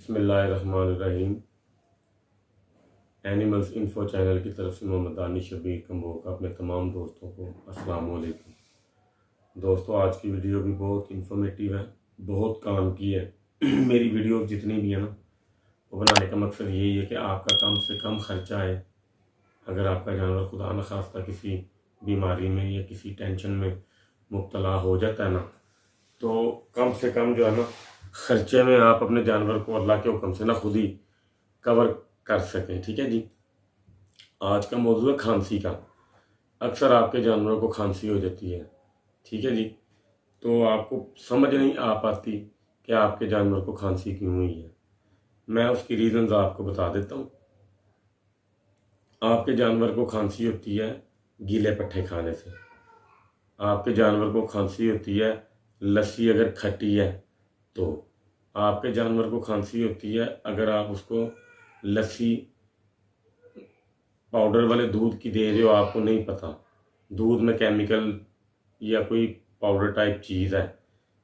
बिस्मिल्लाहिर्रहमानिर्रहीम। Animals info channel की तरफ से मोहम्मद दानिश शबीर कम्बो का अपने तमाम दोस्तों को अस्सलाम वालेकुम। दोस्तों, आज की वीडियो भी बहुत इंफॉर्मेटिव है, बहुत काम की है। मेरी वीडियो जितनी भी है ना, वो बनाने का मकसद यही है कि आपका कम से कम खर्चा है। अगर आपका जानवर खुदा न खास्ता किसी बीमारी में या किसी टेंशन में मुब्तला हो जाता है ना, तो कम से कम जो है ना, खर्चे में आप अपने जानवर को अल्लाह के हुक्म से ना खुद ही कवर कर सकें। ठीक है जी। आज का मौजूद है खांसी का। अक्सर आपके जानवरों को खांसी हो जाती है। ठीक है जी। तो आपको समझ नहीं आ पाती कि आपके जानवर को खांसी क्यों हुई है। मैं उसकी रीज़न्स आपको बता देता हूँ। आपके जानवर को खांसी होती है गीले पट्ठे खाने से। आपके जानवर को खांसी होती है लस्सी अगर खट्टी है तो। आपके जानवर को खांसी होती है अगर आप उसको लस्सी पाउडर वाले दूध की दे रहे हो, आपको नहीं पता दूध में केमिकल या कोई पाउडर टाइप चीज़ है।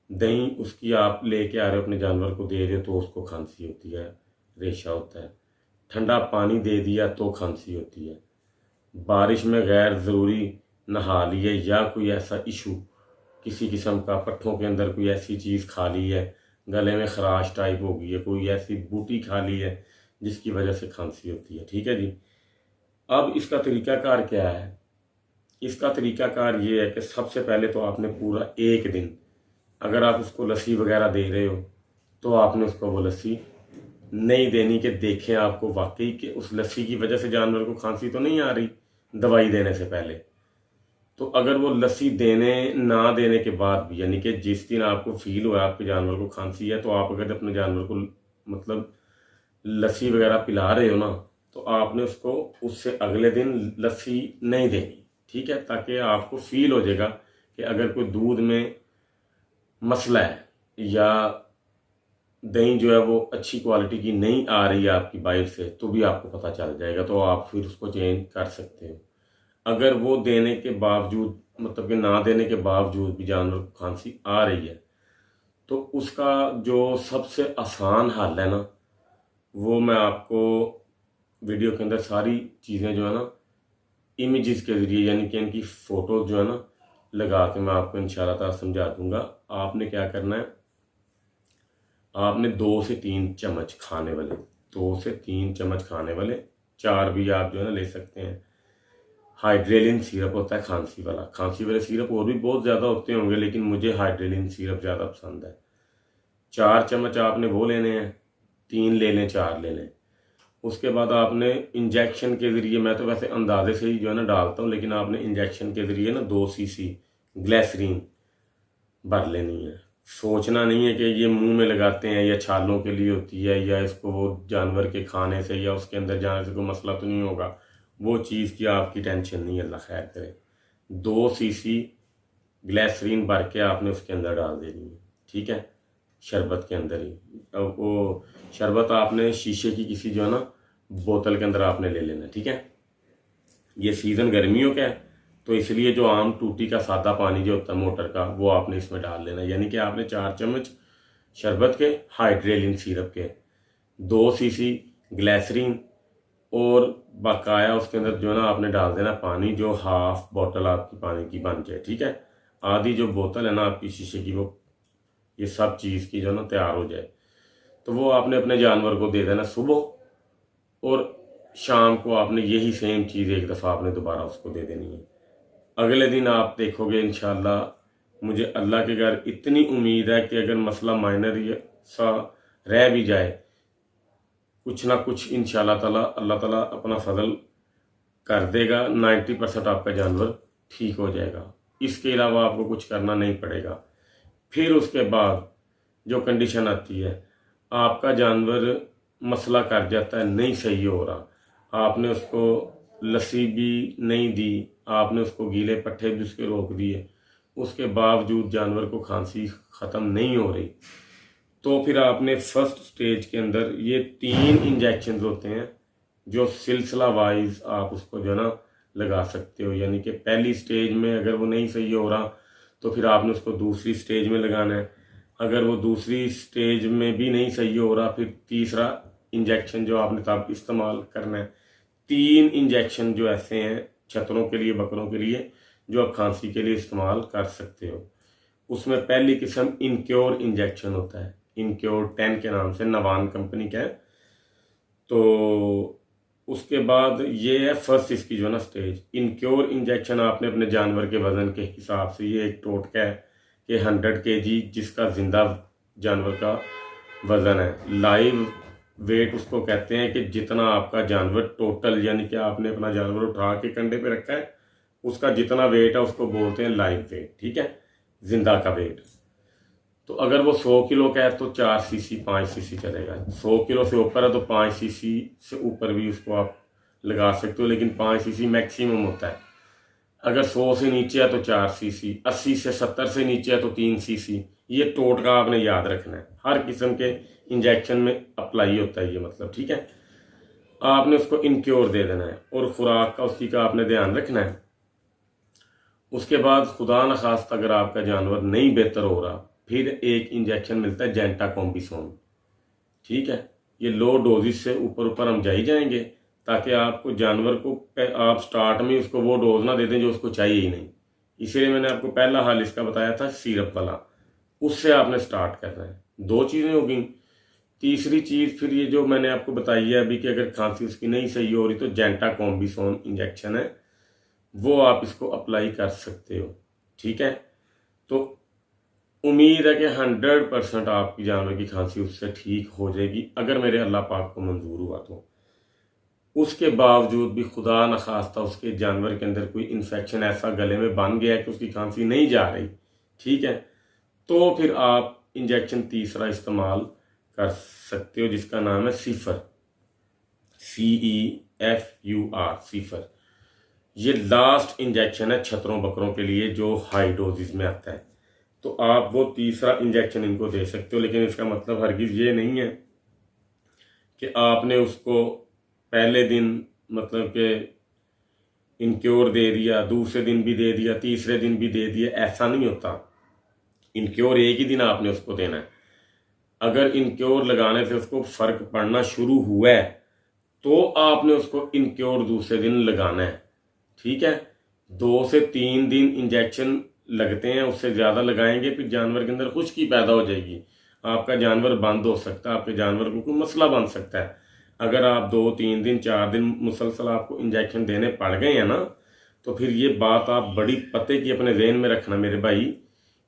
दही उसकी आप लेके आ रहे हो, अपने जानवर को दे रहे हो, तो उसको खांसी होती है, रेशा होता है। ठंडा पानी दे दिया तो खांसी होती है। बारिश में गैर ज़रूरी नहा लिए या कोई ऐसा इशू किसी किस्म का पट्ठों के अंदर कोई ऐसी चीज़ खा ली है, गले में खराश टाइप हो गई है, कोई ऐसी बूटी खा ली है जिसकी वजह से खांसी होती है। ठीक है जी। अब इसका तरीकाकार क्या है? इसका तरीकाकार ये है कि सबसे पहले तो आपने पूरा एक दिन, अगर आप उसको लस्सी वगैरह दे रहे हो, तो आपने उसको वो लस्सी नहीं देनी कि देखें आपको वाकई कि उस लस्सी की वजह से जानवर को खांसी तो नहीं आ रही दवाई देने से पहले। तो अगर वो लस्सी देने ना देने के बाद भी, यानी कि जिस दिन आपको फील हुआ आपके जानवर को खांसी है, तो आप अगर अपने जानवर को मतलब लस्सी वगैरह पिला रहे हो ना, तो आपने उसको उससे अगले दिन लस्सी नहीं देनी। ठीक है, ताकि आपको फील हो जाएगा कि अगर कोई दूध में मसला है या दही जो है वो अच्छी क्वालिटी की नहीं आ रही है आपकी बाइट से, तो भी आपको पता चल जाएगा, तो आप फिर उसको चेंज कर सकते हो। अगर वो देने के बावजूद, मतलब कि ना देने के बावजूद भी जानवर को खांसी आ रही है, तो उसका जो सबसे आसान हल है ना, वो मैं आपको वीडियो के अंदर सारी चीज़ें जो है ना इमेजेस के ज़रिए, यानी कि इनकी फ़ोटोज़ जो है ना लगा के मैं आपको इंशाल्लाह ताला समझा दूंगा। आपने क्या करना है, आपने 2 से 3 चम्मच खाने वाले, 2 से 3 चम्मच खाने वाले, 4 भी आप जो है ना ले सकते हैं। हाइड्रेलिन सिरप होता है खांसी वाला। खांसी वाले सिरप और भी बहुत ज़्यादा होते होंगे, लेकिन मुझे हाइड्रेलिन सिरप ज़्यादा पसंद है। 4 चम्मच आपने वो लेने हैं, 3 ले लें, 4 ले लें। उसके बाद आपने इंजेक्शन के ज़रिए, मैं तो वैसे अंदाजे से ही जो है ना डालता हूँ, लेकिन आपने इंजेक्शन के ज़रिए ना 2 सीसी ग्लिसरीन भर लेनी है। सोचना नहीं है कि ये मुंह में लगाते हैं या छालों के लिए होती है, या इसको वो जानवर के खाने से या उसके अंदर जाने से कोई मसला तो नहीं होगा। वो चीज़ की आपकी टेंशन नहीं, अल्लाह खैर करे। 2 सीसी ग्लिसरीन भर के आपने उसके अंदर डाल देनी है। ठीक है, शरबत के अंदर ही। अब वो शरबत आपने शीशे की किसी जो है ना बोतल के अंदर आपने ले लेना। ठीक है, ये सीज़न गर्मियों का है, तो इसलिए जो आम टूटी का सादा पानी जो होता है मोटर का, वो आपने इसमें डाल लेना। यानी कि आपने 4 चम्मच शरबत के, हाइड्रेलिन सिरप के, 2 सीसी ग्लिसरीन, और बकाया उसके अंदर जो है ना आपने डाल देना पानी, जो हाफ बोतल आपकी पानी की बन जाए। ठीक है, आधी जो बोतल है ना आपकी शीशे की, वो ये सब चीज़ की जो है ना तैयार हो जाए, तो वो आपने अपने जानवर को दे देना सुबह, और शाम को आपने यही सेम चीज़ एक दफ़ा आपने दोबारा उसको दे देनी है। अगले दिन आप देखोगे इंशाल्लाह, मुझे अल्लाह के घर इतनी उम्मीद है कि अगर मसला माइनर सा रह भी जाए, कुछ ना कुछ इंशाल्लाह ताला अल्लाह ताला अपना फजल कर देगा। 90% आपका जानवर ठीक हो जाएगा। इसके अलावा आपको कुछ करना नहीं पड़ेगा। फिर उसके बाद जो कंडीशन आती है, आपका जानवर मसला कर जाता है, नहीं सही हो रहा, आपने उसको लस्सी भी नहीं दी, आपने उसको गीले पट्ठे भी उसके रोक दिए, उसके बावजूद जानवर को खांसी ख़त्म नहीं हो रही, तो फिर आपने फर्स्ट स्टेज के अंदर ये 3 इंजेक्शन होते हैं, जो सिलसिला वाइज आप उसको जो है ना लगा सकते हो। यानी कि पहली स्टेज में अगर वो नहीं सही हो रहा, तो फिर आपने उसको दूसरी स्टेज में लगाना है। अगर वो दूसरी स्टेज में भी नहीं सही हो रहा, फिर तीसरा इंजेक्शन जो आपने तब इस्तेमाल करना है। 3 इंजेक्शन जो ऐसे हैं छतरों के लिए, बकरों के लिए, जो आप खांसी के लिए इस्तेमाल कर सकते हो। उसमें पहली किस्म इनक्योर इंजेक्शन होता है, इनक्योर 10 के नाम से, नवान कंपनी का है। तो उसके बाद ये है फर्स्ट इसकी जो ना स्टेज। इनक्योर इंजेक्शन आपने अपने जानवर के वजन के हिसाब से, ये एक टोटका है कि 100 kg जिसका जिंदा जानवर का वजन है, लाइव वेट उसको कहते हैं, कि जितना आपका जानवर टोटल, यानी कि आपने अपना जानवर उठा के कंधे पे रखा है, उसका जितना वेट है उसको बोलते हैं लाइव वेट, ठीक है, जिंदा का वेट। तो अगर वो 100 किलो का है तो 4 cc 5 cc चलेगा। 100 किलो से ऊपर है तो 5 cc से ऊपर भी उसको आप लगा सकते हो, लेकिन 5 cc मैक्सिमम होता है। अगर 100 से नीचे है तो 4 cc, 80 से 70 से नीचे है तो 3 cc। ये टोटका आपने याद रखना है, हर किस्म के इंजेक्शन में अप्लाई होता है ये, मतलब ठीक है। आपने उसको इनक्योर दे देना है और खुराक का उसी का आपने ध्यान रखना है। उसके बाद खुदा न खास्ता अगर आपका जानवर नहीं बेहतर हो रहा, फिर एक इंजेक्शन मिलता है जेंटाकॉम्बिसोन, ठीक है। ये लो डोजेस से ऊपर ऊपर हम जाई जाएंगे, ताकि आपको जानवर को आप स्टार्ट में उसको वो डोज ना दे दें जो उसको चाहिए ही नहीं। इसीलिए मैंने आपको पहला हाल इसका बताया था सिरप वाला, उससे आपने स्टार्ट करना है। 2 चीज़ें हो गई। तीसरी चीज़ फिर ये जो मैंने आपको बताई है अभी, कि अगर खांसी उसकी नहीं सही हो रही तो जेंटाकॉम्बिसोन इंजेक्शन है, वो आप इसको अप्लाई कर सकते हो, ठीक है। तो उम्मीद है कि 100% आपकी जानवर की खांसी उससे ठीक हो जाएगी, अगर मेरे अल्लाह पाक को मंजूर हुआ तो। उसके बावजूद भी खुदा न खास्ता उसके जानवर के अंदर कोई इन्फेक्शन ऐसा गले में बन गया है कि उसकी खांसी नहीं जा रही, ठीक है, तो फिर आप इंजेक्शन तीसरा इस्तेमाल कर सकते हो, जिसका नाम है सीफर, CEFUR, सीफर। ये लास्ट इंजेक्शन है छतरों बकरों के लिए जो हाई डोजेस में आता है। तो आप वो तीसरा इंजेक्शन इनको दे सकते हो, लेकिन इसका मतलब हरगिज ये नहीं है कि आपने उसको पहले दिन मतलब कि इनक्योर दे दिया, दूसरे दिन भी दे दिया, तीसरे दिन भी दे दिया, ऐसा नहीं होता। इनक्योर एक ही दिन आपने उसको देना है। अगर इनक्योर लगाने से उसको फर्क पड़ना शुरू हुआ है तो आपने उसको इनक्योर दूसरे दिन लगाना है, ठीक है। 2 से 3 दिन इंजेक्शन लगते हैं, उससे ज़्यादा लगाएंगे फिर जानवर के अंदर खुश्की पैदा हो जाएगी, आपका जानवर बंद हो सकता है, आपके जानवर को कोई मसला बन सकता है। अगर आप 2, 3 दिन, 4 दिन मुसलसल आपको इंजेक्शन देने पड़ गए हैं ना, तो फिर ये बात आप बड़ी पते की अपने जहन में रखना मेरे भाई,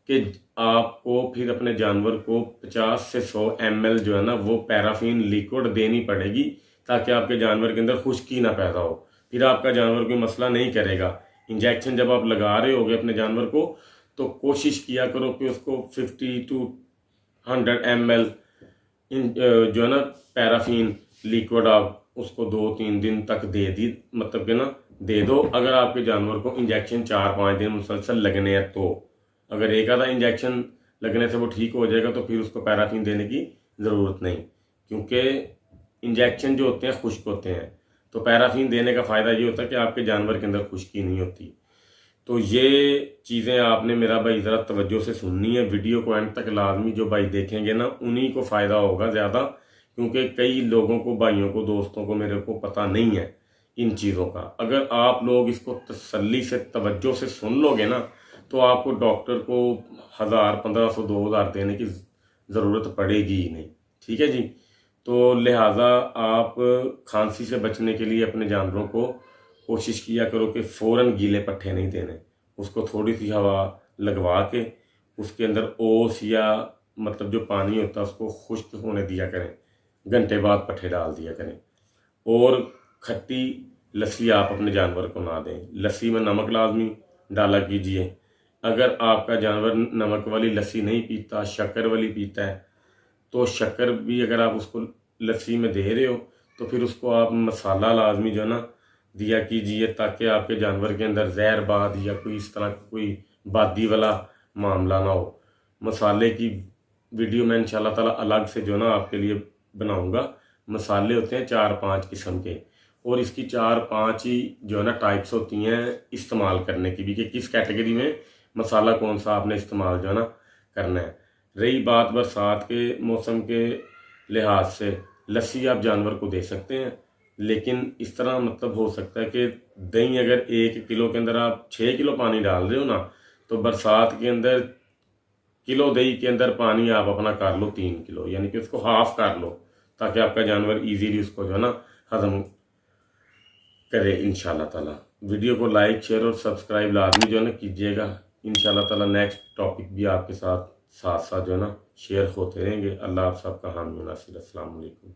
कि आपको फिर अपने जानवर को 50 से 100 ml जो है ना वो पैराफिन लिक्विड देनी पड़ेगी, ताकि आपके जानवर के अंदर खुश्की ना पैदा हो। फिर आपका जानवर कोई मसला नहीं करेगा। इंजेक्शन जब आप लगा रहे होगे अपने जानवर को, तो कोशिश किया करो कि उसको 50 to 100 ml जो है ना पैराफिन लिक्विड आप उसको 2-3 दिन तक मतलब कि ना दे दो। अगर आपके जानवर को इंजेक्शन 4-5 दिन मुसलसल लगने हैं तो, अगर एक आधा इंजेक्शन लगने से वो ठीक हो जाएगा तो फिर उसको पैराफिन देने की ज़रूरत नहीं, क्योंकि इंजेक्शन जो होते हैं खुश्क होते हैं। तो पैराफिन देने का फ़ायदा ये होता है कि आपके जानवर के अंदर खुश्की नहीं होती। तो ये चीज़ें आपने मेरा भाई ज़रा तवज्जो से सुननी है, वीडियो को एंड तक लाजमी जो भाई देखेंगे ना उन्हीं को फ़ायदा होगा ज़्यादा, क्योंकि कई लोगों को, भाइयों को, दोस्तों को, मेरे को पता नहीं है इन चीज़ों का। अगर आप लोग इसको तसल्ली से, तवज्जो से सुन लोगे ना, तो आपको डॉक्टर को 1000, 1500, 2000 देने की ज़रूरत पड़ेगी ही नहीं, ठीक है जी। तो लिहाजा आप खांसी से बचने के लिए अपने जानवरों को कोशिश किया करो कि फ़ौरन गीले पट्ठे नहीं देने, उसको थोड़ी सी हवा लगवा के उसके अंदर ओस या मतलब जो पानी होता है उसको खुश्क होने दिया करें, घंटे बाद पट्ठे डाल दिया करें। और खट्टी लस्सी आप अपने जानवर को ना दें, लस्सी में नमक लाजमी डाला कीजिए। अगर आपका जानवर नमक वाली लस्सी नहीं पीता, शक्कर वाली पीता है, तो शक्कर भी अगर आप उसको लस्सी में दे रहे हो तो फिर उसको आप मसाला लाजमी जो है ना दिया कीजिए, ताकि आपके जानवर के अंदर जहरबाद या कोई इस तरह कोई बादी वाला मामला ना हो। मसाले की वीडियो मैं इंशाल्लाह ताला अलग से जो ना आपके लिए बनाऊंगा। मसाले होते हैं 4-5 किस्म के, और इसकी 4-5 ही जो है ना टाइप्स होती हैं इस्तेमाल करने की भी, कि किस कैटेगरी में मसाला कौन सा आपने इस्तेमाल जो है ना करना है। रही बात बरसात के मौसम के लिहाज से, लस्सी आप जानवर को दे सकते हैं, लेकिन इस तरह मतलब हो सकता है कि दही अगर 1 किलो के अंदर आप 6 किलो पानी डाल रहे हो ना, तो बरसात के अंदर किलो दही के अंदर पानी आप अपना कर लो 3 किलो, यानी कि उसको हाफ कर लो, ताकि आपका जानवर इजीली उसको जो है ना हजम करे इंशाल्लाह ताला। वीडियो को लाइक शेयर और सब्सक्राइब लाजमी जो है ना कीजिएगा। इंशाल्लाह ताला नेक्स्ट टॉपिक भी आपके साथ साथ जो है ना शेयर होते रहेंगे। अल्लाह आप सबका हामी नासिर। अस्सलाम वालेकुम।